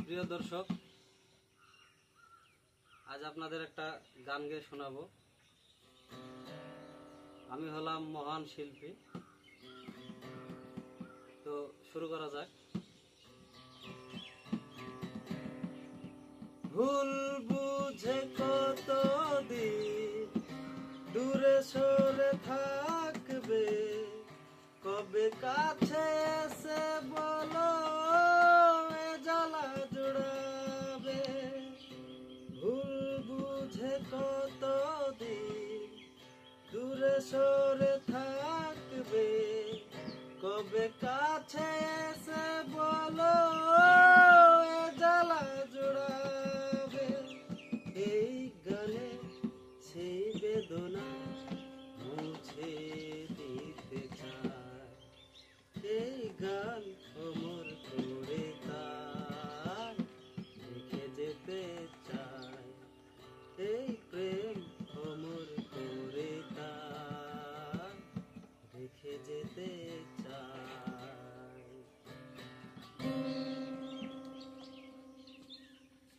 প্রিয় দর্শক, আজ আপনাদের একটা গান গেয়ে শোনাবো। আমি হলাম মহান শিল্পী। তো শুরু করা যাক। ভুল বুঝে কতদিন দূরে সরে থাকবে, কবে কাছে